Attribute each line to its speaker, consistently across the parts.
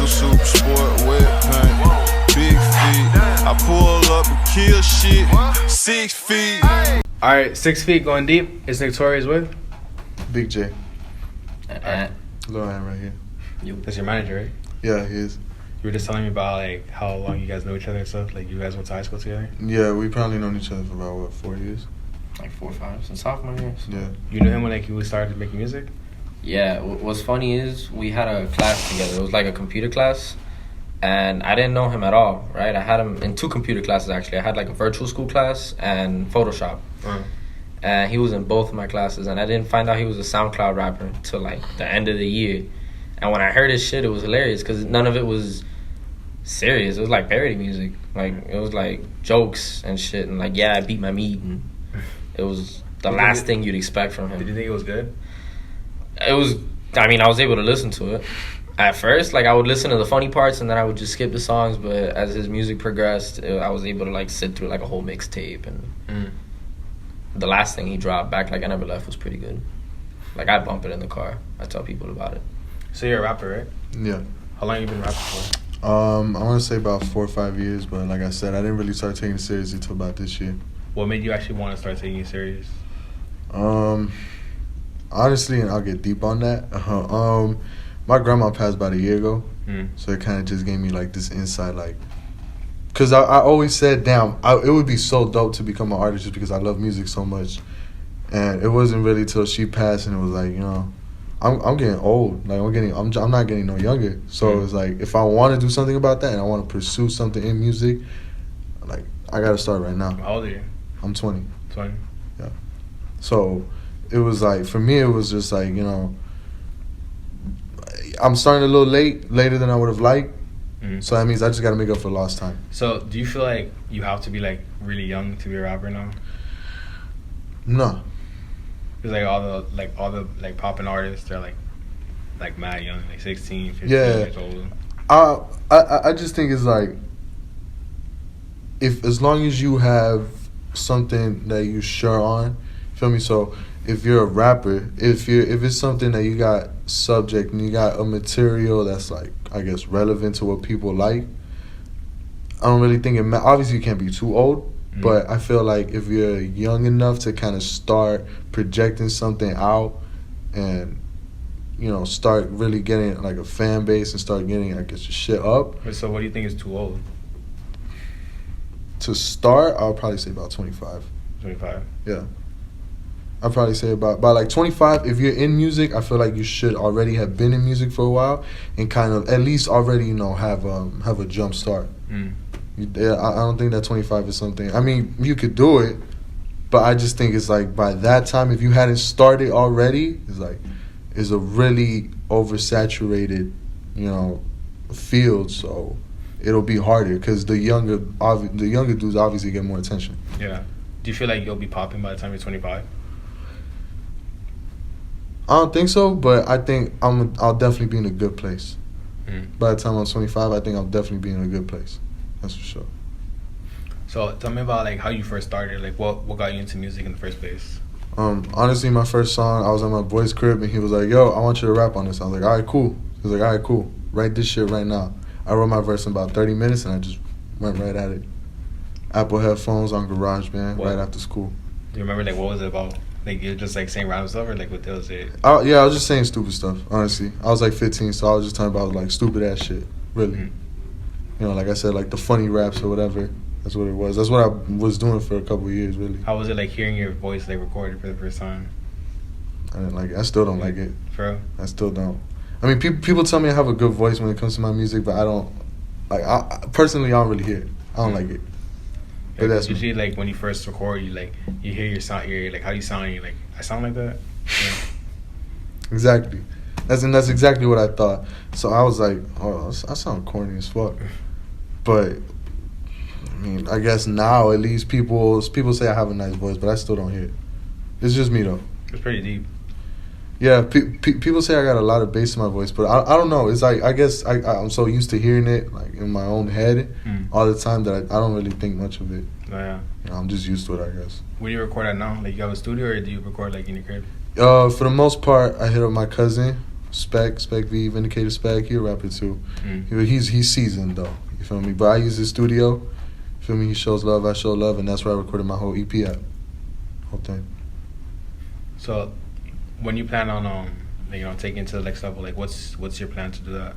Speaker 1: super sport, wet paint, big feet. I pull up and kill shit, 6 feet.
Speaker 2: Alright, 6 feet going deep. It's Nick Torius with
Speaker 3: Big J.
Speaker 2: Alright.
Speaker 3: Lil Ant right here.
Speaker 2: That's your manager, right?
Speaker 3: Yeah, he is.
Speaker 2: You were just telling me about like how long you guys know each other and stuff. Like you guys went to high school together.
Speaker 3: Yeah, we probably known each other for about 4 years.
Speaker 4: Like 4 or 5 since sophomore year.
Speaker 3: Yeah.
Speaker 2: You knew him when like you started making music.
Speaker 4: Yeah, what's funny is we had a class together. It was like a computer class, and I didn't know him at all, right? I had him in 2 computer classes, actually. I had like a virtual school class and Photoshop. And he was in both of my classes, and I didn't find out he was a SoundCloud rapper until like the end of the year. And when I heard his shit, it was hilarious because none of it was serious. It was like parody music. Like, it was like jokes and shit, and like, yeah, I beat my meat, and it was the last thing you'd expect from him.
Speaker 2: Did you think it was good?
Speaker 4: It was, I mean, I was able to listen to it. At first, like, I would listen to the funny parts, and then I would just skip the songs, but as his music progressed, I was able to, like, sit through, like, a whole mixtape, and the last thing he dropped, Back Like I Never Left, was pretty good. Like, I bump it in the car. I tell people about it.
Speaker 2: So you're a rapper, right?
Speaker 3: Yeah.
Speaker 2: How long you been rapping for?
Speaker 3: I want to say about 4 or 5 years, but like I said, I didn't really start taking it seriously until about this year.
Speaker 2: What made you actually want to start taking it serious?
Speaker 3: Honestly, and I'll get deep on that. My grandma passed about a year ago, so it kind of just gave me like this insight, like, cause I always said, damn, it would be so dope to become an artist just because I love music so much, and it wasn't really till she passed, and it was like, you know, I'm getting old, like I'm not getting no younger, so it's like if I want to do something about that and I want to pursue something in music, like I gotta start right now.
Speaker 2: How old are you?
Speaker 3: I'm 20.
Speaker 2: 20.
Speaker 3: Yeah. So it was like, for me, it was just like, you know, I'm starting a little later than I would have liked. So that means I just got to make up for lost time.
Speaker 2: So do you feel like you have to be like really young to be a rapper now?
Speaker 3: No.
Speaker 2: Because like all the popping artists, they're like mad young, like 16, 15
Speaker 3: Yeah.
Speaker 2: years old.
Speaker 3: I just think it's like, if as long as you have something that you sure on, feel me? So if you're a rapper, if it's something that you got subject and you got a material that's like, I guess, relevant to what people like, I don't really think it obviously you can't be too old, but I feel like if you're young enough to kind of start projecting something out and, you know, start really getting like a fan base and start getting, I guess, your shit up.
Speaker 2: So what do you think is too old?
Speaker 3: To start, I'll probably say about 25.
Speaker 2: 25?
Speaker 3: Yeah. I'd probably say about like 25. If you're in music, I feel like you should already have been in music for a while and kind of at least already, you know, have a jump start. Yeah, I don't think that 25 is something. I mean, you could do it, but I just think it's like by that time, if you hadn't started already, it's a really oversaturated, you know, field. So it'll be harder because the younger dudes obviously get more attention.
Speaker 2: Yeah. Do you feel like you'll be popping by the time you're 25?
Speaker 3: I don't think so, but I think I'll definitely be in a good place. By the time I'm 25, I think I'll definitely be in a good place. That's for sure.
Speaker 2: So tell me about like how you first started. Like what got you into music in the first place?
Speaker 3: Honestly, my first song, I was at my boy's crib and he was like, "Yo, I want you to rap on this." I was like, "All right, cool." He was like, "All right, cool. Write this shit right now." I wrote my verse in about 30 minutes and I just went right at it. Apple headphones on GarageBand right after school.
Speaker 2: Do you remember like what was it about? Like you're just like saying random stuff or like what was it?
Speaker 3: Yeah, I was just saying stupid stuff, honestly. I was like 15, so I was just talking about like stupid ass shit, really. You know, like I said, like the funny raps or whatever. That's what it was. That's what I was doing for a couple of years, really.
Speaker 2: How was it like hearing your voice like recorded for the first time?
Speaker 3: I didn't like it. I still don't like it.
Speaker 2: For real?
Speaker 3: I still don't. I mean, people tell me I have a good voice when it comes to my music, but I don't. Like, personally, I don't really hear it. I don't like it. But that's
Speaker 2: usually like when you first record, you hear your sound, you're like, how do you sound? And you're like, I sound like that. Yeah.
Speaker 3: Exactly. That's exactly what I thought. So I was like, oh, I sound corny as fuck. But I mean, I guess now at least people say I have a nice voice, but I still don't hear it. It's just me though.
Speaker 2: It's pretty deep.
Speaker 3: Yeah, people say I got a lot of bass in my voice, but I don't know. It's like I guess I'm so used to hearing it like in my own head all the time that I don't really think much of it.
Speaker 2: Oh, yeah.
Speaker 3: You know, I'm just used to it, I guess.
Speaker 2: Where do you record at now? Like you have a studio or do you record like in your crib?
Speaker 3: For the most part, I hit up my cousin. Spec V, Vindicator Spec, he a rapper too. He's seasoned though, you feel me? But I use his studio, you feel me? He shows love, I show love, and that's where I recorded my whole EP at. Whole thing.
Speaker 2: So, when you plan on taking it to the next level, like what's your plan to do that?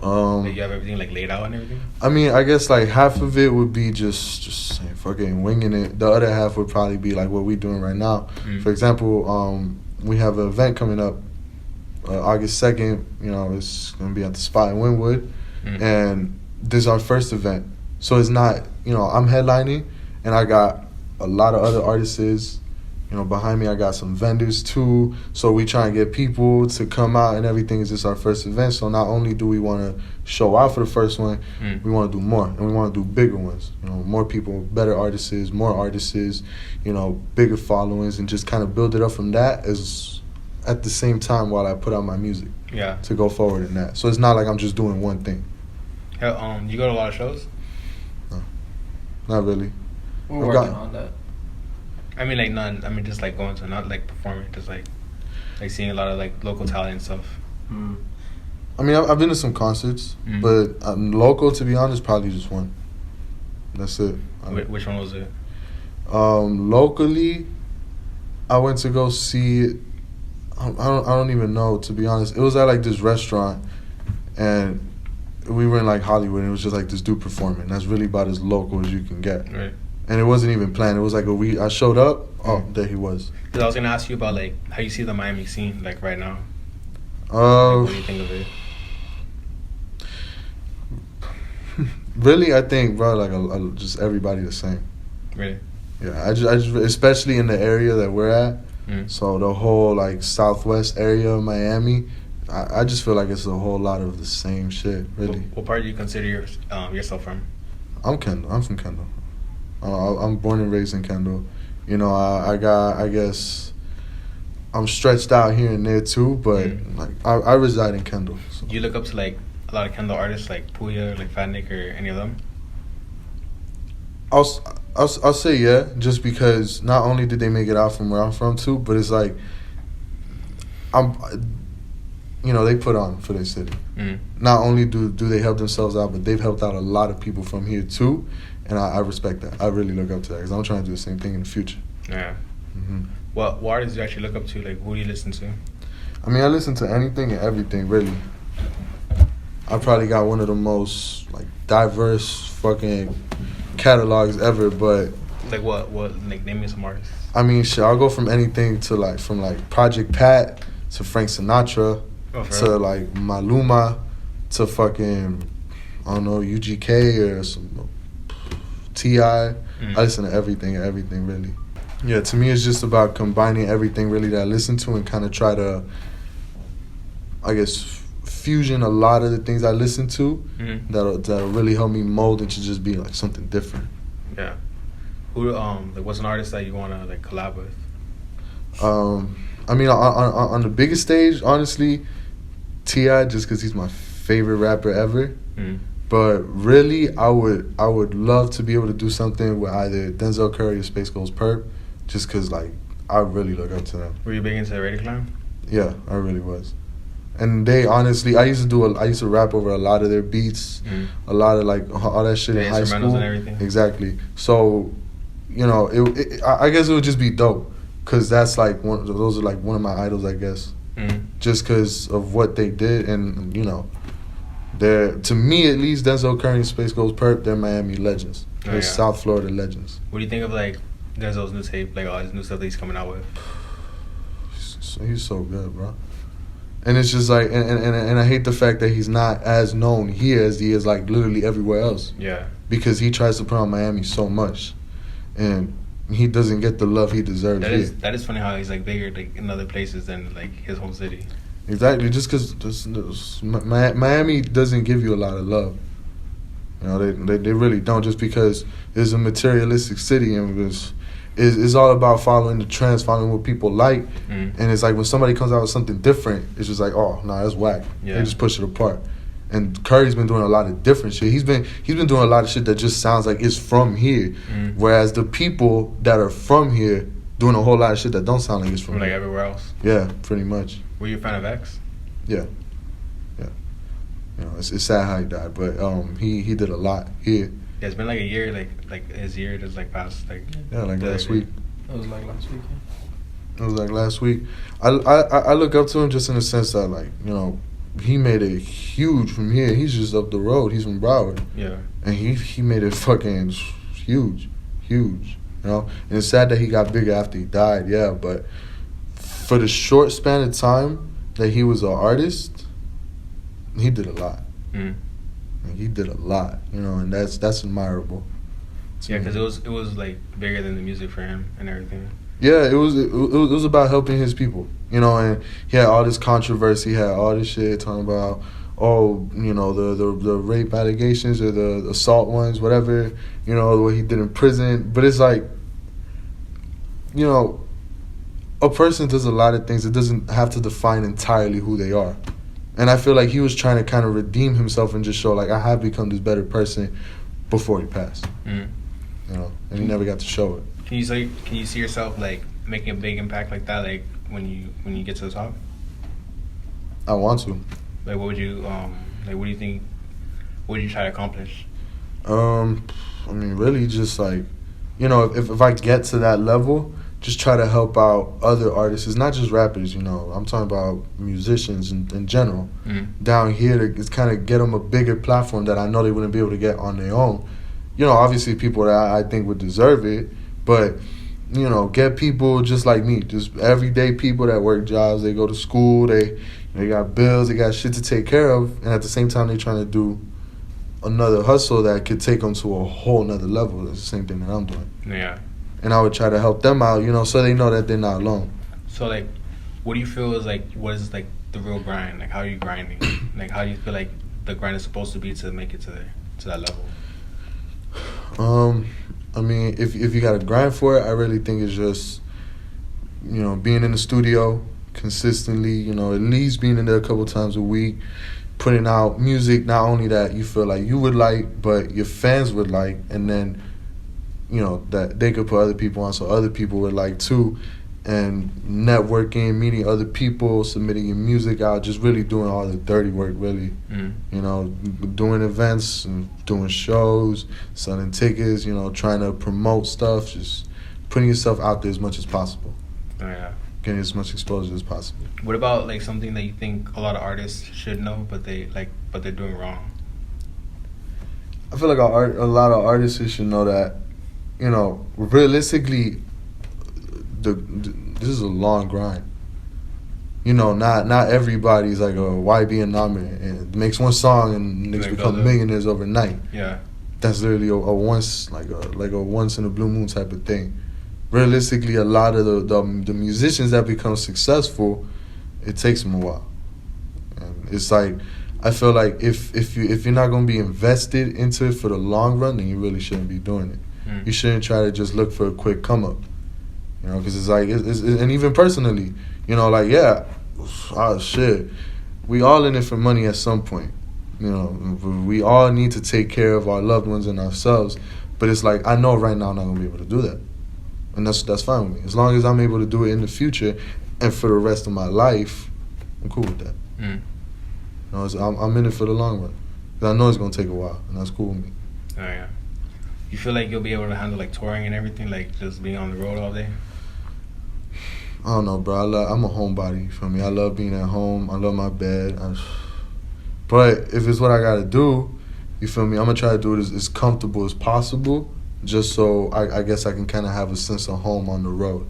Speaker 2: Like you have everything like laid out and everything?
Speaker 3: I mean, I guess like half of it would be just fucking winging it. The other half would probably be like what we doing right now. For example, we have an event coming up August 2nd. You know, it's going to be at the spot in Wynwood. And this is our first event. So it's not, you know, I'm headlining and I got a lot of other artists. You know, behind me I got some vendors too. So we try and get people to come out and everything. Is just our first event. So not only do we want to show out for the first one, we want to do more. And we want to do bigger ones. You know, more people, better artists, more artists, you know, bigger followings, and just kind of build it up from that as at the same time while I put out my music.
Speaker 2: Yeah. To
Speaker 3: go forward in that. So it's not like I'm just doing one thing.
Speaker 2: You go to a lot of shows?
Speaker 3: No. Not really.
Speaker 4: We're working on that.
Speaker 2: I mean, like, none. I mean, just, like, going to, not, like, performing. Just, like seeing a lot of, like, local talent and stuff.
Speaker 3: I mean, I've been to some concerts, but local, to be honest, probably just one. That's it.
Speaker 2: Which one was it?
Speaker 3: Locally, I went to go see, I don't even know, to be honest. It was at, like, this restaurant, and we were in, like, Hollywood, and it was just, like, this dude performing. That's really about as local as you can get.
Speaker 2: Right.
Speaker 3: And it wasn't even planned. It was like I showed up. Oh, there he was.
Speaker 2: Because I was gonna ask you about like how you see the Miami scene like right now. What do you think of it?
Speaker 3: Really, I think, bro, like just everybody the same.
Speaker 2: Really?
Speaker 3: Yeah, I just especially in the area that we're at. So the whole like southwest area of Miami, I just feel like it's a whole lot of the same shit. Really.
Speaker 2: What part do you consider yourself from?
Speaker 3: I'm Kendall. I'm from Kendall. I'm born and raised in Kendall. You know, I guess I'm stretched out here and there too, but like I reside in Kendall. So.
Speaker 2: Do you look up to like a lot of Kendall artists like Puya, like Fat Nick, or any of them?
Speaker 3: I'll say yeah, just because not only did they make it out from where I'm from too, but it's like you know, they put on for their city. Not only do they help themselves out, but they've helped out a lot of people from here too. And I respect that. I really look up to that because I'm trying to do the same thing in the future.
Speaker 2: Yeah. What artists do you actually look up to? Like, who do you listen to?
Speaker 3: I mean, I listen to anything and everything, really. I probably got one of the most, like, diverse fucking catalogs ever, but...
Speaker 2: Like what? Like, name me some artists.
Speaker 3: I mean, shit, I'll go from anything to, like, from, like, Project Pat to Frank Sinatra to, like, Maluma to fucking, I don't know, UGK or some... T.I. I listen to everything really. Yeah, to me it's just about combining everything really that I listen to and kind of try to, I guess, fusion a lot of the things I listen to that'll really help me mold into just being like something different.
Speaker 2: Yeah. Who like what's an artist that you wanna like collab with?
Speaker 3: I mean on the biggest stage, honestly, T.I. just because he's my favorite rapper ever. But really, I would love to be able to do something with either Denzel Curry or Space Ghost Perp, just because, like, I really look up to them.
Speaker 2: Were you big into Ready Climb?
Speaker 3: Yeah, I really was. And they, honestly, I used to rap over a lot of their beats, a lot of, like, all that shit in high school.
Speaker 2: And everything.
Speaker 3: Exactly. So, you know, I guess it would just be dope, because that's, like, those are, like, one of my idols, I guess. Just because of what they did and, you know. To me at least, Denzel Curry and Space Ghost Perp, they're Miami legends. They're South Florida legends.
Speaker 2: What do you think of like Denzel's new tape, like all his new stuff that he's coming out with?
Speaker 3: He's so good, bro. And it's just like, and I hate the fact that he's not as known here as he is like literally everywhere else.
Speaker 2: Yeah. Because
Speaker 3: he tries to put on Miami so much, and he doesn't get the love he deserves here.
Speaker 2: That is funny how he's like bigger like in other places than like his home city.
Speaker 3: Exactly, just because Miami doesn't give you a lot of love. You know, they really don't, just because it's a materialistic city and it's all about following the trends, following what people like. And it's like when somebody comes out with something different, it's just like, oh, nah, that's whack. Yeah. They just push it apart. And Curry's been doing a lot of different shit. He's been doing a lot of shit that just sounds like it's from here. Whereas the people that are from here doing a whole lot of shit that don't sound like it's from here.
Speaker 2: Like everywhere else.
Speaker 3: Yeah, pretty much.
Speaker 2: Were you a fan of X?
Speaker 3: Yeah. You know, it's sad how he died, but he did a lot here.
Speaker 2: Yeah, it's been like a year, like his year just like passed, like
Speaker 3: Last week.
Speaker 4: It was like last week.
Speaker 3: It was like last week. I look up to him just in the sense that, like, you know, he made it huge from here. He's just up the road. He's from Broward.
Speaker 2: Yeah.
Speaker 3: And he made it fucking huge. You know? And it's sad that he got bigger after he died, yeah, but for the short span of time that he was an artist, he did a lot. He did a lot, you know, and that's admirable.
Speaker 2: Yeah, because it was like bigger than the music for him and everything.
Speaker 3: Yeah, it was about helping his people, you know, and he had all this controversy, he had all this shit talking about, you know, the rape allegations or the assault ones, whatever, you know, what he did in prison. But it's like, you know, a person does a lot of things. It doesn't have to define entirely who they are. And I feel like he was trying to kind of redeem himself and just show, like, I have become this better person before he passed. You know, and he never got to show it.
Speaker 2: Can you see yourself like making a big impact like that, like when you get to the top?
Speaker 3: I want to.
Speaker 2: Like, what would you like? What do you think? What would you try to accomplish?
Speaker 3: I mean, really, just like, you know, if I get to that level, just try to help out other artists. It's not just rappers, you know. I'm talking about musicians in general. Down here to kind of get them a bigger platform that I know they wouldn't be able to get on their own. You know, obviously people that I think would deserve it, but, you know, get people just like me, just everyday people that work jobs. They go to school, they got bills, they got shit to take care of, and at the same time they trying to do another hustle that could take them to a whole nother level. That's the same thing that I'm doing.
Speaker 2: Yeah.
Speaker 3: And I would try to help them out, you know, so they know that they're not alone.
Speaker 2: So, like, what do you feel is, like, what is, like, the real grind? Like, how are you grinding? Like, how do you feel like the grind is supposed to be to make it to that level?
Speaker 3: I mean, if you got to grind for it, I really think it's just, you know, being in the studio consistently, you know, at least being in there a couple times a week, putting out music, not only that you feel like you would like, but your fans would like, and then, you know, that they could put other people on so other people would like too, and networking, meeting other people, submitting your music out, just really doing all the dirty work, really. You know, doing events and doing shows, selling tickets, you know, trying to promote stuff, just putting yourself out there as much as possible.
Speaker 2: Oh, yeah.
Speaker 3: Getting as much exposure as possible.
Speaker 2: What about, like, something that you think a lot of artists should know, but they're doing wrong?
Speaker 3: I feel like a lot of artists should know that, you know, realistically, this is a long grind. You know, not everybody's like a YB and Namer and makes one song and niggas become millionaires overnight.
Speaker 2: Yeah.
Speaker 3: That's literally a once like a once in a blue moon type of thing. Realistically, a lot of the musicians that become successful, it takes them a while. And it's like, I feel like if you're not gonna be invested into it for the long run, then you really shouldn't be doing it. You shouldn't try to just look for a quick come up. You know, because it's like, and even personally, you know, like, yeah, shit, we all in it for money at some point. You know, we all need to take care of our loved ones and ourselves. But it's like, I know right now I'm not going to be able to do that. And that's fine with me. As long as I'm able to do it in the future and for the rest of my life, I'm cool with that. You know, I'm in it for the long run. Because I know it's going to take a while, and that's cool with me.
Speaker 2: Oh, yeah. You feel like you'll be able to handle, like, touring and everything, like, just being on the road all day?
Speaker 3: I don't know, bro. I'm a homebody, you feel me? I love being at home. I love my bed. But if it's what I got to do, you feel me? I'm going to try to do it as comfortable as possible, just so I guess I can kind of have a sense of home on the road.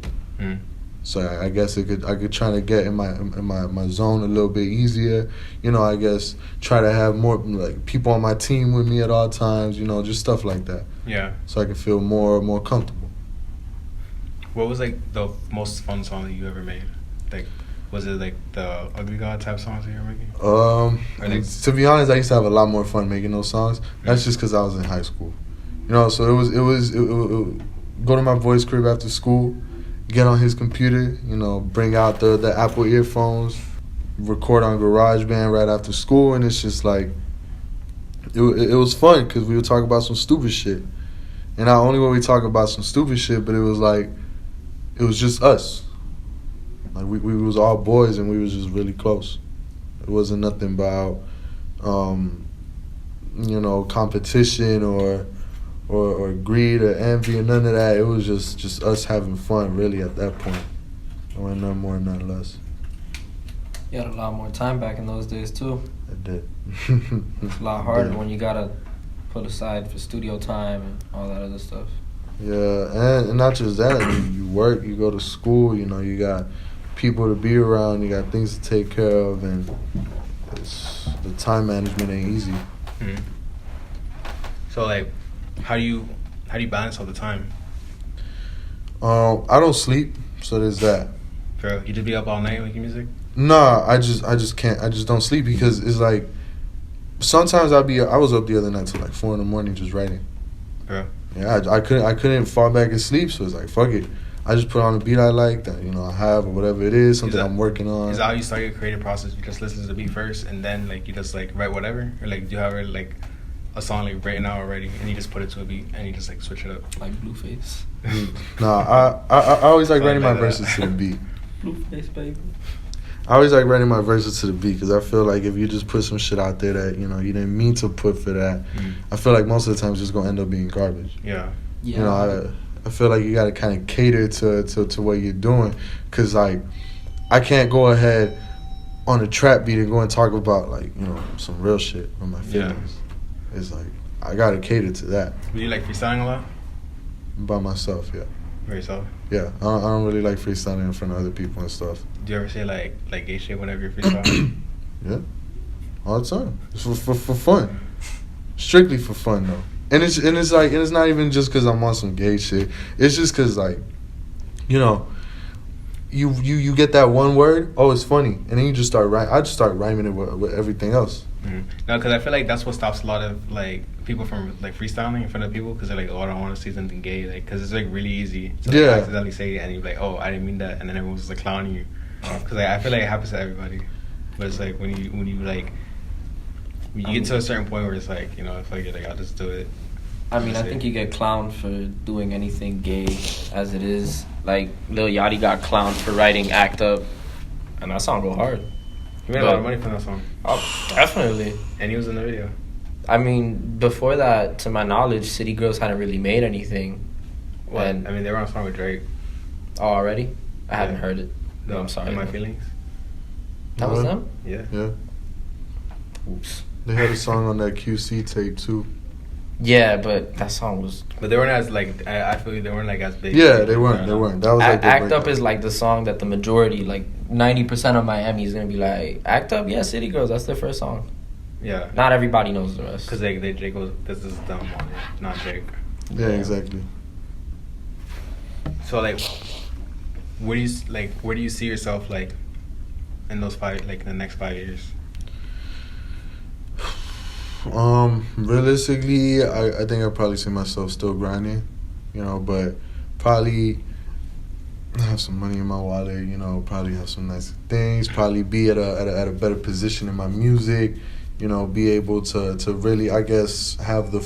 Speaker 3: So I guess I could try to get in my zone a little bit easier. You know, I guess try to have more like people on my team with me at all times. You know, just stuff like that.
Speaker 2: Yeah. So
Speaker 3: I can feel more comfortable.
Speaker 2: What was like the most fun song that you ever made? Like, was it like the Ugly God type songs that you were making?
Speaker 3: To be honest, I used to have a lot more fun making those songs. That's just because I was in high school. You know, so it was go to my boy's crib after school, get on his computer, you know, bring out the Apple earphones, record on GarageBand right after school, and it's just like, it was fun because we would talk about some stupid shit. And not only would we talk about some stupid shit, but it was like, it was just us. Like we was all boys and we was just really close. It wasn't nothing about competition or greed or envy or none of that. It was just us having fun really at that point. It wasn't none more, none less.
Speaker 4: You had a lot more time back in those days too.
Speaker 3: I did.
Speaker 4: It's a lot harder when you gotta put aside for studio time and all that other stuff.
Speaker 3: Yeah, and not just that. You work, you go to school. You got people to be around. You got things to take care of, and the time management ain't easy.
Speaker 2: Mm-hmm. So like, how do you balance all the time?
Speaker 3: I don't sleep, so there's that.
Speaker 2: Bro, you just be up all night making music?
Speaker 3: Nah, I just can't. I just don't sleep because it's like sometimes I was up the other night till like 4 a.m. just writing.
Speaker 2: Bro.
Speaker 3: Yeah, I couldn't fall back and sleep, so it's like fuck it. I just put on a beat I like that I have or whatever it is, something I'm working on.
Speaker 2: Is that how you start your creative process? You just listen to the beat first and then like you just like write whatever, or like do you have like a song like written out already and you just put it to a beat and you just like switch it up?
Speaker 4: Like Blueface.
Speaker 3: Nah, I always like writing my verses to the beat.
Speaker 4: Blueface, baby.
Speaker 3: I always like writing my verses to the beat because I feel like if you just put some shit out there that you didn't mean to put for that, I feel like most of the time it's just gonna end up being garbage.
Speaker 2: Yeah.
Speaker 3: I feel like you gotta kind of cater to what you're doing, cause like I can't go ahead on a trap beat and go and talk about like some real shit on my feelings. Yeah. It's like I gotta cater to that.
Speaker 2: Do you like freestyling a lot?
Speaker 3: By myself, yeah.
Speaker 2: By yourself?
Speaker 3: Yeah, I don't really like freestyling in front of other people and stuff.
Speaker 2: Do you ever say like gay shit whenever you're freestyling?
Speaker 3: Yeah, all the time. It's for fun, strictly for fun though. And it's not even just because I'm on some gay shit. It's just because like, you get that one word, oh it's funny, and then you just start I just start rhyming it with everything else.
Speaker 2: Mm-hmm. No, because I feel like that's what stops a lot of like people from like freestyling in front of people, because they're like, oh, I don't want to say something gay, like because it's like really easy to like, accidentally say it and you're like, oh, I didn't mean that, and then everyone's just like clowning you, because like, I feel like it happens to everybody, but it's like when you get to a certain point where it's like I feel like I'll just do it.
Speaker 4: I mean, I think you get clowned for doing anything gay as it is. Like Lil Yachty got clowned for writing "Act Up," and that song go hard.
Speaker 2: He made a lot of money from that song.
Speaker 4: Oh, definitely.
Speaker 2: And he was in the video.
Speaker 4: I mean, before that, to my knowledge, City Girls hadn't really made anything.
Speaker 2: What? I mean, they were on a song with Drake.
Speaker 4: Oh, already? I haven't heard it. No, I'm sorry.
Speaker 2: In My Feelings.
Speaker 4: That was them?
Speaker 2: Yeah.
Speaker 3: Yeah.
Speaker 4: Oops.
Speaker 3: They had a song on that QC tape too.
Speaker 4: Yeah, but that song was...
Speaker 2: But they weren't as, like... I feel like they weren't, like, as big.
Speaker 3: Yeah, they weren't. That was like
Speaker 4: Act Up is, like, the song that the majority, like, 90% of Miami is going to be like, Act Up? Yeah, City Girls. That's their first song.
Speaker 2: Yeah.
Speaker 4: Not everybody knows the rest.
Speaker 2: Because Jake was... This is them on it, not Jake.
Speaker 3: Yeah, exactly.
Speaker 2: So, like, where do you see yourself, like, in those the next 5 years?
Speaker 3: Realistically, I think I probably see myself still grinding, but probably have some money in my wallet, probably have some nice things, probably be at a better position in my music, be able to really, I guess, have the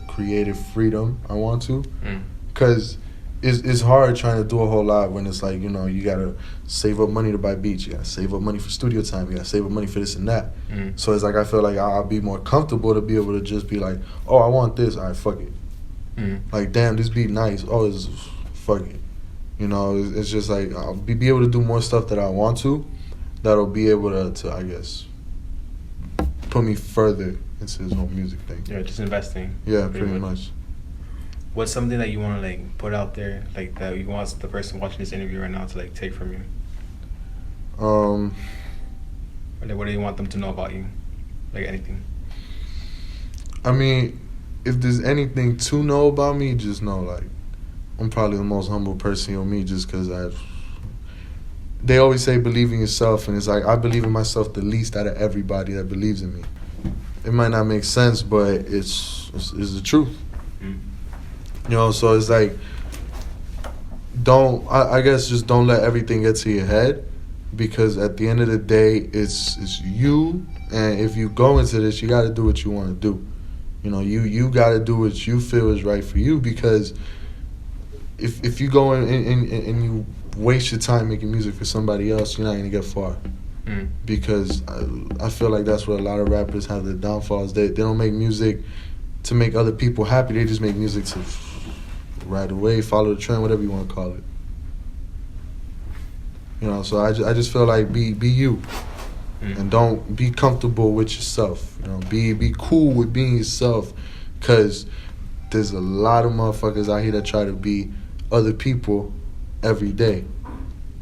Speaker 3: creative freedom I want to, because it's hard trying to do a whole lot when it's like, you gotta save up money to buy beats, you gotta save up money for studio time, you gotta save up money for this and that. So it's like I feel like I'll be more comfortable to be able to just be like, oh, I want this, all right, fuck it. Like, damn, this beat nice, oh, it's fuck it. It's just like I'll be able to do more stuff that I want to, that'll be able to I guess, put me further into this whole music thing.
Speaker 2: Yeah, just investing.
Speaker 3: Yeah, pretty much.
Speaker 2: What's something that you want to like put out there, like that you want the person watching this interview right now to like take from you? Or like, what do you want them to know about you? Like anything.
Speaker 3: I mean, if there's anything to know about me, just know like I'm probably the most humble person you'll meet, just because they always say believe in yourself, and it's like I believe in myself the least out of everybody that believes in me. It might not make sense, but it's the truth. So it's like, I guess just don't let everything get to your head, because at the end of the day, it's you, and if you go into this, you got to do what you want to do. You got to do what you feel is right for you, because if you go in and you waste your time making music for somebody else, you're not gonna get far. Because I feel like that's where a lot of rappers have their downfalls. They don't make music to make other people happy. They just make music to ride away, follow the trend, whatever you want to call it. You know, so I just feel like be you, and don't be comfortable with yourself. You know, be cool with being yourself, because there's a lot of motherfuckers out here that try to be other people every day.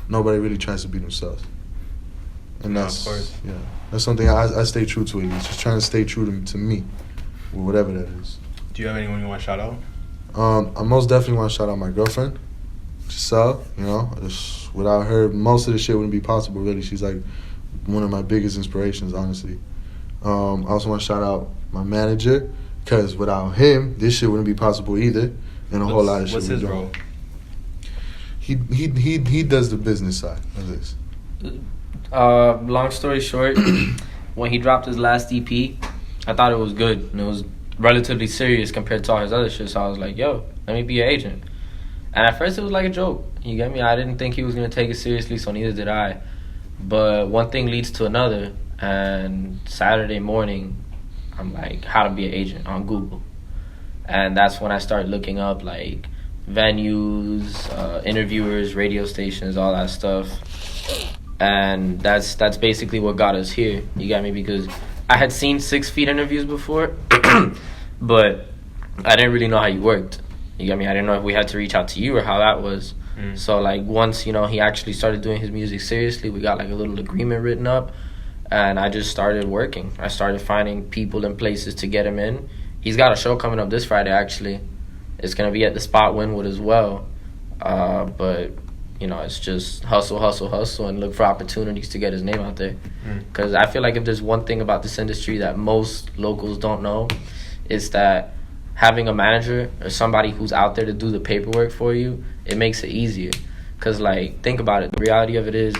Speaker 3: Nobody really tries to be themselves. And that's, that's something I stay true to. At least just trying to stay true to me, whatever that is.
Speaker 2: Do you have anyone you want to shout out?
Speaker 3: I most definitely want to shout out my girlfriend, Giselle. You know, just without her, most of this shit wouldn't be possible. Really, she's like one of my biggest inspirations, honestly. I also want to shout out my manager, because without him, this shit wouldn't be possible either. And a whole lot of shit.
Speaker 2: What's his role?
Speaker 3: He does the business side of this.
Speaker 4: Long story short, when he dropped his last EP, I thought it was good, and it was relatively serious compared to all his other shit. So I was like, yo, let me be your agent. And at first it was like a joke, you get me? I didn't think he was going to take it seriously, so neither did I. But one thing leads to another, and Saturday morning, I'm like, how to be an agent on Google. And that's when I started looking up like venues, interviewers, radio stations, all that stuff. And that's basically what got us here. You got me? Because I had seen 6 Feet interviews before, but I didn't really know how you worked. You got me? I didn't know if we had to reach out to you or how that was. So like once, you know, he actually started doing his music seriously, we got like a little agreement written up, and I just started working. I started finding people and places to get him in. He's got a show coming up this Friday, actually. It's going to be at the Spot Wynwood as well. But you know, it's just hustle, and look for opportunities to get his name out there. Because I feel like if there's one thing about this industry that most locals don't know, it's that having a manager or somebody who's out there to do the paperwork for you, it makes it easier. Because, like, think about it. The reality of it is,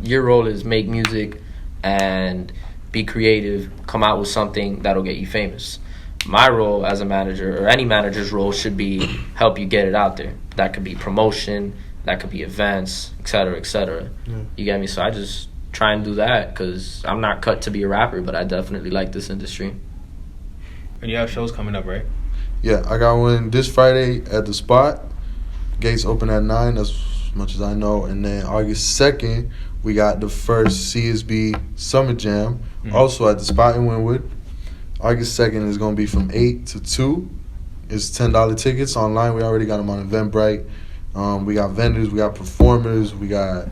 Speaker 4: your role is make music and be creative, come out with something that'll get you famous. My role as a manager, or any manager's role, should be help you get it out there. That could be promotion, that could be events, et cetera, et cetera. You get me? So I just try and do that, because I'm not cut to be a rapper, but I definitely like this industry.
Speaker 2: And you have shows coming up, right?
Speaker 3: Yeah, I got one this Friday at the Spot. Gates open at 9, as much as I know. And then August 2nd, we got the first CSB Summer Jam, also at the Spot in Wynwood. August 2nd is going to be from 8 to 2. It's $10 tickets online. We already got them on Eventbrite. We got vendors, we got performers, we got,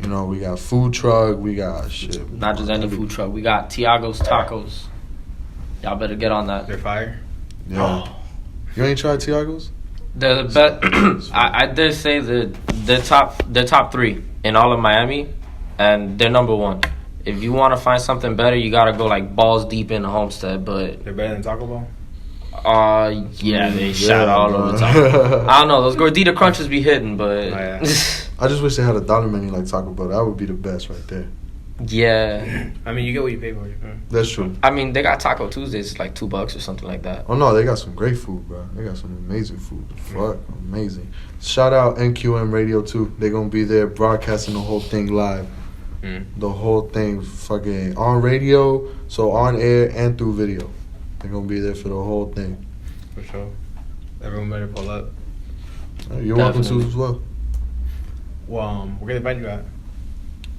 Speaker 3: you know, we got food truck, we got shit.
Speaker 4: Not just any food truck. We got Tiago's Tacos. Y'all better get on that.
Speaker 2: They're fire.
Speaker 3: Yeah. You ain't tried Tiago's?
Speaker 4: They're the best. I dare say that they're top 3 in all of Miami, and they're number 1. If you want to find something better, you gotta go like balls deep into Homestead. But
Speaker 2: they're better than Taco Bell.
Speaker 4: Yeah, they shot all over the top. I don't know, those gordita crunches be hitting, but
Speaker 3: I just wish they had a dollar menu like Taco Bell. That would be the best right there.
Speaker 4: Yeah.
Speaker 2: I mean, you get what you pay for.
Speaker 3: That's true.
Speaker 4: I mean, they got Taco Tuesdays, it's like $2 or something like that.
Speaker 3: Oh no, they got some great food, bro. They got some amazing food. Fuck, amazing. Shout out NQM Radio too. They're gonna be there broadcasting the whole thing live. The whole thing fucking on radio, so on air and through video. They're gonna be there for the whole thing.
Speaker 2: For sure. Everyone better pull up.
Speaker 3: You're welcome to as well.
Speaker 2: Well, where can they find you at?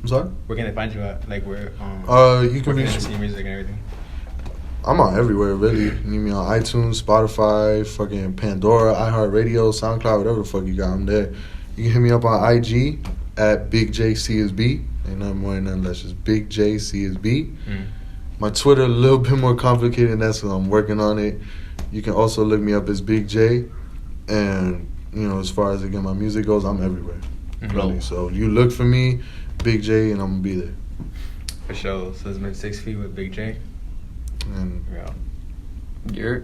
Speaker 3: I'm sorry?
Speaker 2: Where can they find you at? Like where?
Speaker 3: You can reach.
Speaker 2: See music and everything.
Speaker 3: I'm on everywhere, really. You need me on iTunes, Spotify, fucking Pandora, iHeartRadio, SoundCloud, whatever the fuck you got. I'm there. You can hit me up on IG at BigJCSB. Ain't nothing more than nothing less. Just BigJCSB. My Twitter a little bit more complicated than that, so I'm working on it. You can also look me up as Big J. And, you know, as far as, again, my music goes, I'm everywhere. Really. So you look for me, Big J, and I'm going to be there.
Speaker 2: For sure. So it's been 6 Feet with Big J.
Speaker 3: And
Speaker 2: yeah.
Speaker 4: You're